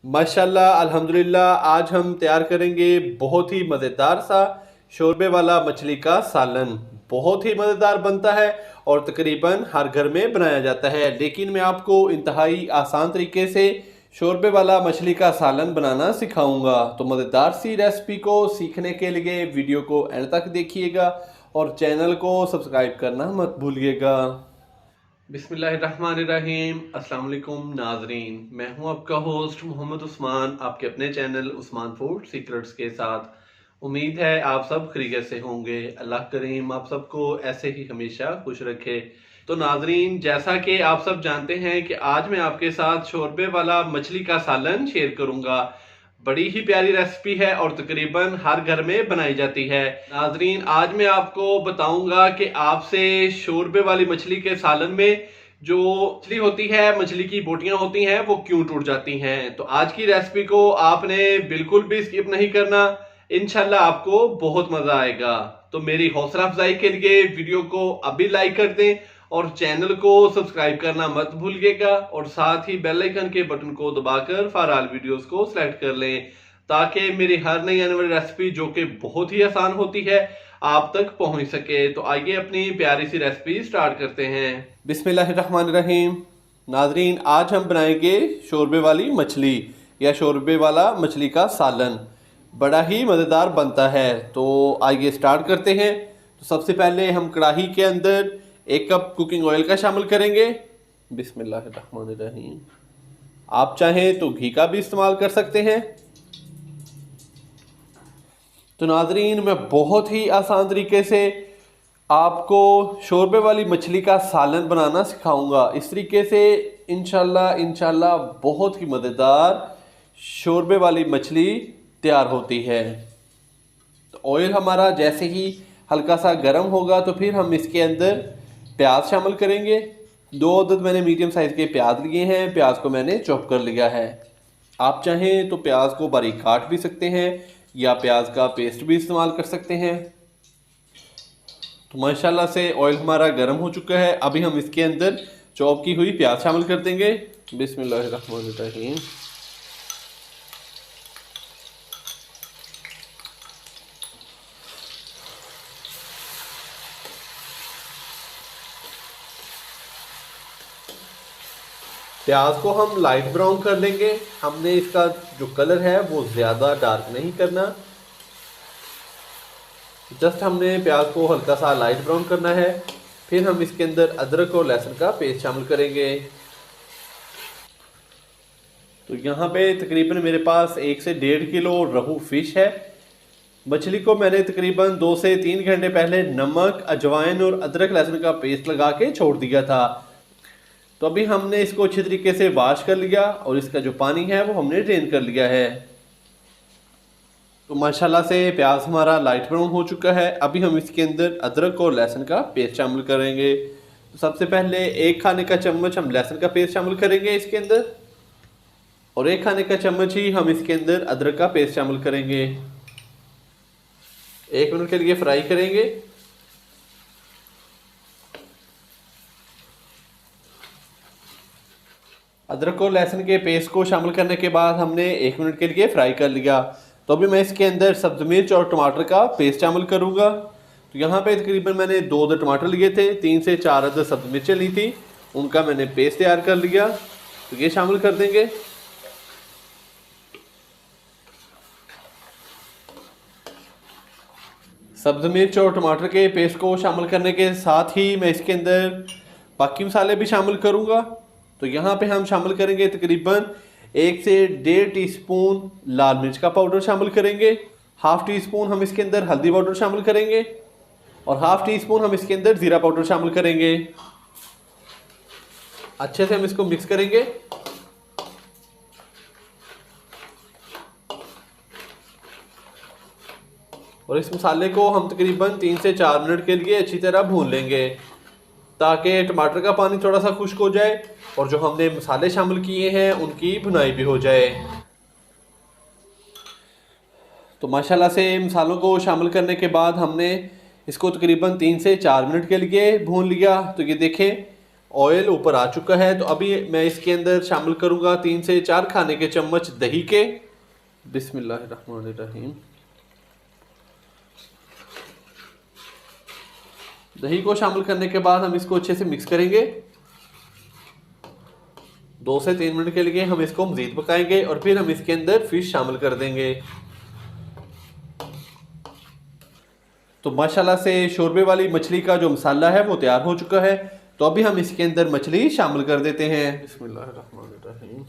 माशाल्लाह अल्हम्दुलिल्लाह। आज हम तैयार करेंगे बहुत ही मज़ेदार सा शोरबे वाला मछली का सालन। बहुत ही मज़ेदार बनता है और तकरीबन हर घर में बनाया जाता है, लेकिन मैं आपको इंतहाई आसान तरीके से शोरबे वाला मछली का सालन बनाना सिखाऊंगा। तो मज़ेदार सी रेसिपी को सीखने के लिए वीडियो को एंड तक देखिएगा और चैनल को सब्सक्राइब करना मत भूलिएगा। बिस्मिल्लाहिर्रहमानिर्रहीम। अस्सलाम वालेकुम नाजरीन, मैं हूं आपका होस्ट मोहम्मद उस्मान, आपके अपने चैनल उस्मान फूड सीक्रेट्स के साथ। उम्मीद है आप सब खैरियत से होंगे। अल्लाह करीम आप सबको ऐसे ही हमेशा खुश रखे। तो नाजरीन, जैसा कि आप सब जानते हैं कि आज मैं आपके साथ शोरबे वाला मछली का सालन शेयर करूंगा। बड़ी ही प्यारी रेसिपी है और तकरीबन हर घर में बनाई जाती है। नाजरीन, आज मैं आपको बताऊंगा कि आपसे शोरबे वाली मछली के सालन में जो मछली होती है, मछली की बोटियां होती हैं, वो क्यों टूट जाती हैं। तो आज की रेसिपी को आपने बिल्कुल भी स्किप नहीं करना, इंशाल्लाह आपको बहुत मजा आएगा। तो मेरी हौसला अफजाई के लिए वीडियो को अभी लाइक कर दें और चैनल को सब्सक्राइब करना मत भूलिएगा और साथ ही बेल आइकन के बटन को दबाकर फॉर ऑल वीडियोस को सिलेक्ट कर लें, ताकि मेरी हर नई आने वाली रेसिपी जो कि बहुत ही आसान होती है आप तक पहुंच सके। तो आइए अपनी प्यारी सी रेसिपी स्टार्ट करते हैं। बिस्मिल्लाहिर्रहमानिर्रहीम। नाजरीन, आज हम बनाएंगे शोरबे वाली मछली या शोरबे वाला मछली का सालन। बड़ा ही मज़ेदार बनता है। तो आइए स्टार्ट करते हैं। तो सबसे पहले हम कढ़ाई के अंदर 1 कप कुकिंग ऑयल का शामिल करेंगे। बिस्मिल्लाहिर्रहमानिर्रहीम। आप चाहें तो घी का भी इस्तेमाल कर सकते हैं। तो नाजरीन, मैं बहुत ही आसान तरीके से आपको शोरबे वाली मछली का सालन बनाना सिखाऊंगा। इस तरीके से इंशाल्लाह बहुत ही मज़ेदार शोरबे वाली मछली तैयार होती है। तो ऑयल हमारा जैसे ही हल्का सा गर्म होगा तो फिर हम इसके अंदर प्याज शामिल करेंगे। 2 अदद मैंने मीडियम साइज़ के प्याज लिए हैं। प्याज को मैंने चॉप कर लिया है। आप चाहें तो प्याज को बारीक काट भी सकते हैं या प्याज का पेस्ट भी इस्तेमाल कर सकते हैं। तो माशाल्लाह से ऑयल हमारा गर्म हो चुका है। अभी हम इसके अंदर चॉप की हुई प्याज शामिल कर देंगे। बिस्मिल्लाहिर्रहमानिर्रहीम। प्याज को हम लाइट ब्राउन कर लेंगे। हमने इसका जो कलर है वो ज़्यादा डार्क नहीं करना, जस्ट हमने प्याज को हल्का सा लाइट ब्राउन करना है। फिर हम इसके अंदर अदरक और लहसुन का पेस्ट शामिल करेंगे। तो यहाँ पे तकरीबन मेरे पास 1 से 1.5 किलो रहू फिश है। मछली को मैंने तकरीबन 2 से 3 घंटे पहले नमक, अजवाइन और अदरक लहसुन का पेस्ट लगा के छोड़ दिया था। तो अभी हमने इसको अच्छी तरीके से वॉश कर लिया और इसका जो पानी है वो हमने ड्रेन कर लिया है। तो माशाल्लाह से प्याज हमारा लाइट ब्राउन हो चुका है। अभी हम इसके अंदर अदरक और लहसुन का पेस्ट शामिल करेंगे। तो सबसे पहले 1 खाने का चम्मच हम लहसुन का पेस्ट शामिल करेंगे इसके अंदर और 1 खाने का चम्मच ही हम इसके अंदर अदरक का पेस्ट शामिल करेंगे। 1 मिनट के लिए फ्राई करेंगे। अदरक और लहसुन के पेस्ट को शामिल करने के बाद हमने 1 मिनट के लिए फ्राई कर लिया। तो अभी मैं इसके अंदर सब्ज़ मिर्च और टमाटर का पेस्ट शामिल करूँगा। तो यहाँ पे तकरीबन मैंने 2 अदद टमाटर लिए थे, 3 से 4 अदद सब्ज़ मिर्चें ली थी, उनका मैंने पेस्ट तैयार कर लिया। तो ये शामिल कर देंगे। सब्ज़ मिर्च और टमाटर के पेस्ट को शामिल करने के साथ ही मैं इसके अंदर बाकी मसाले भी शामिल करूँगा। तो यहाँ पे हम शामिल करेंगे तकरीबन 1 से 1.5 टीस्पून लाल मिर्च का पाउडर शामिल करेंगे। ½ टी स्पून हम इसके अंदर हल्दी पाउडर शामिल करेंगे और ½ टी स्पून हम इसके अंदर ज़ीरा पाउडर शामिल करेंगे। अच्छे से हम इसको मिक्स करेंगे। और इस मसाले को हम तकरीबन 3 से 4 मिनट के लिए अच्छी तरह भून लेंगे, ताकि टमाटर का पानी थोड़ा सा खुश्क हो जाए और जो हमने मसाले शामिल किए हैं उनकी भुनाई भी हो जाए। तो माशाल्लाह से मसालों को शामिल करने के बाद हमने इसको तकरीबन 3 से 4 मिनट के लिए भून लिया। तो ये देखें ऑयल ऊपर आ चुका है। तो अभी मैं इसके अंदर शामिल करूंगा 3 से 4 खाने के चम्मच दही के। बिस्मिल्लाहिर्रहमानिर्रहीम। दही को शामिल करने के बाद हम इसको अच्छे से मिक्स करेंगे। 2 से 3 मिनट के लिए हम इसको मज़ीद पकाएंगे और फिर हम इसके अंदर फिश शामिल कर देंगे। तो माशाल्लाह से शोरबे वाली मछली का जो मसाला है वो तैयार हो चुका है। तो अभी हम इसके अंदर मछली शामिल कर देते हैं। बिस्मिल्लाहिर्रहमानिर्रहीम।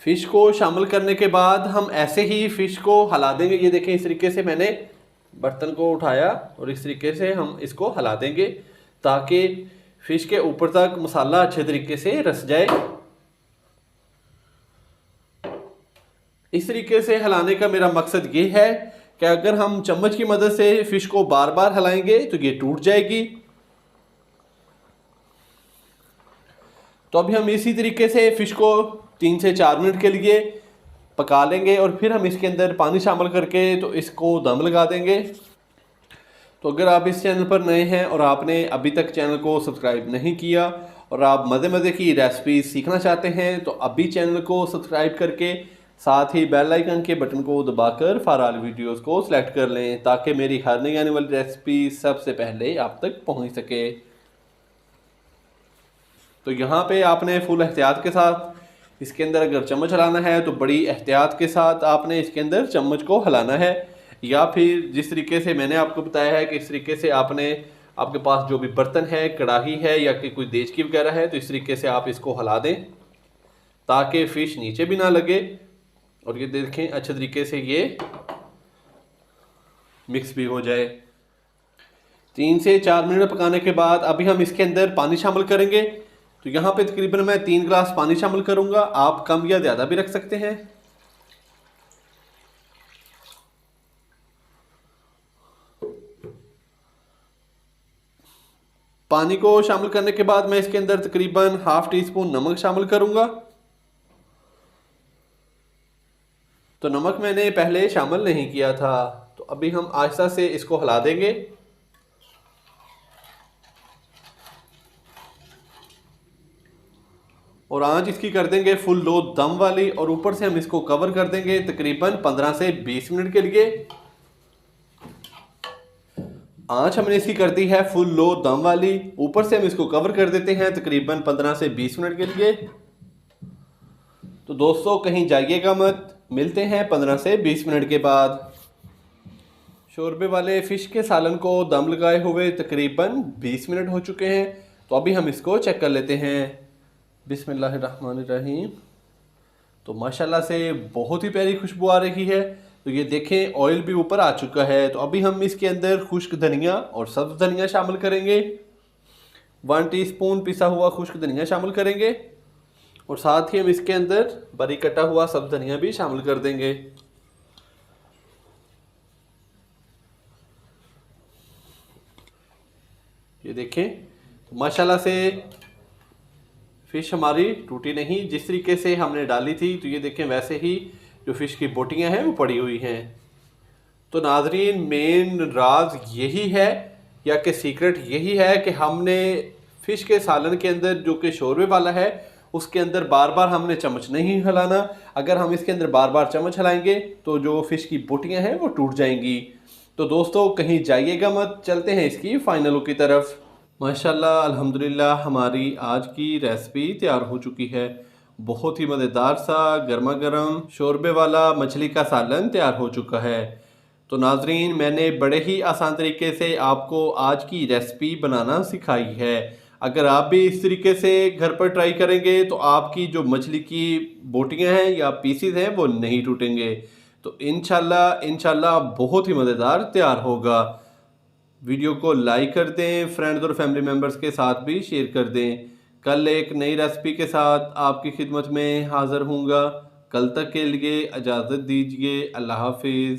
फिश को शामिल करने के बाद हम ऐसे ही फिश को हिला देंगे। ये देखें, इस तरीके से मैंने बर्तन को उठाया और इस तरीके से हम इसको हिला देंगे ताकि फिश के ऊपर तक मसाला अच्छे तरीके से रस जाए। इस तरीके से हिलाने का मेरा मकसद ये है कि अगर हम चम्मच की मदद से फिश को बार बार हिलाएंगे तो ये टूट जाएगी। तो अभी हम इसी तरीके से फिश को 3 से 4 मिनट के लिए पका लेंगे और फिर हम इसके अंदर पानी शामिल करके तो इसको दम लगा देंगे। तो अगर आप इस चैनल पर नए हैं और आपने अभी तक चैनल को सब्सक्राइब नहीं किया और आप मज़े मज़े की रेसिपी सीखना चाहते हैं तो अभी चैनल को सब्सक्राइब करके साथ ही बेल आइकन के बटन को दबाकर फॉर वीडियोस को सिलेक्ट कर लें ताकि मेरी हर नई आने वाली रेसिपी सबसे पहले आप तक पहुंच सके। तो यहाँ पे आपने फुल एहतियात के साथ इसके अंदर अगर चम्मच हिलाना है तो बड़ी एहतियात के साथ आपने इसके अंदर चम्मच को हिलाना है, या फिर जिस तरीके से मैंने आपको बताया है कि इस तरीके से आपने, आपके पास जो भी बर्तन है, कढ़ाई है या कि कोई देचकी वगैरह है, तो इस तरीके से आप इसको हिला दें ताकि फ़िश नीचे भी ना लगे। और ये देखें अच्छे तरीके से ये मिक्स भी हो जाए। 3 से 4 मिनट पकाने के बाद अभी हम इसके अंदर पानी शामिल करेंगे। तो यहाँ पे तकरीबन मैं 3 गिलास पानी शामिल करूँगा, आप कम या ज़्यादा भी रख सकते हैं। पानी को शामिल करने के बाद मैं इसके अंदर तकरीबन ½ टी स्पून नमक शामिल करूँगा। तो नमक मैंने पहले शामिल नहीं किया था। तो अभी हम आहिस्ता से इसको हिला देंगे। और आंच इसकी कर देंगे फुल लो दम वाली और ऊपर से हम इसको कवर कर देंगे तकरीबन 15 से 20 मिनट के लिए। आंच हमने इसकी कर दी है फुल लो दम वाली, ऊपर से हम इसको कवर कर देते हैं तकरीबन 15 से 20 मिनट के लिए। तो दोस्तों कहीं जाइएगा मत, मिलते हैं 15 से 20 मिनट के बाद। शोरबे वाले फ़िश के सालन को दम लगाए हुए तकरीबन 20 मिनट हो चुके हैं। तो अभी हम इसको चेक कर लेते हैं। बिस्मिल्लाहिर्रहमानिर्रहीम। तो माशाल्लाह से बहुत ही प्यारी खुशबू आ रही है। तो ये देखें ऑयल भी ऊपर आ चुका है। तो अभी हम इसके अंदर खुश्क धनिया और सब्ज़ धनिया शामिल करेंगे। 1 टीस्पून पिसा हुआ खुश्क धनिया शामिल करेंगे और साथ ही हम इसके अंदर बारीक कटा हुआ सब्ज़ धनिया भी शामिल कर देंगे। ये देखें तो माशाल्लाह से फ़िश हमारी टूटी नहीं, जिस तरीके से हमने डाली थी तो ये देखें वैसे ही जो फ़िश की बोटियां हैं वो पड़ी हुई हैं। तो नाजरीन मेन राज यही है या कि सीक्रेट यही है कि हमने फ़िश के सालन के अंदर जो कि शोरबे वाला है उसके अंदर बार बार हमने चम्मच नहीं हिलाना। अगर हम इसके अंदर बार बार चम्मच हिलाएंगे तो जो फ़िश की बोटियां हैं वो टूट जाएंगी। तो दोस्तों कहीं जाइएगा मत, चलते हैं इसकी फाइनल लुक की तरफ। माशाल्लाह अल्हम्दुलिल्लाह हमारी आज की रेसिपी तैयार हो चुकी है। बहुत ही मज़ेदार सा गर्मा गर्म शोरबे वाला मछली का सालन तैयार हो चुका है। तो नाजरीन मैंने बड़े ही आसान तरीके से आपको आज की रेसिपी बनाना सिखाई है। अगर आप भी इस तरीके से घर पर ट्राई करेंगे तो आपकी जो मछली की बोटियां हैं या पीसीज हैं वो नहीं टूटेंगे। तो इंशाल्लाह बहुत ही मज़ेदार तैयार होगा। वीडियो को लाइक कर दें, फ्रेंड्स और फैमिली मेम्बर्स के साथ भी शेयर कर दें। कल एक नई रेसिपी के साथ आपकी खिदमत में हाज़िर हूँगा। कल तक के लिए इजाज़त दीजिए। अल्लाह हाफिज़।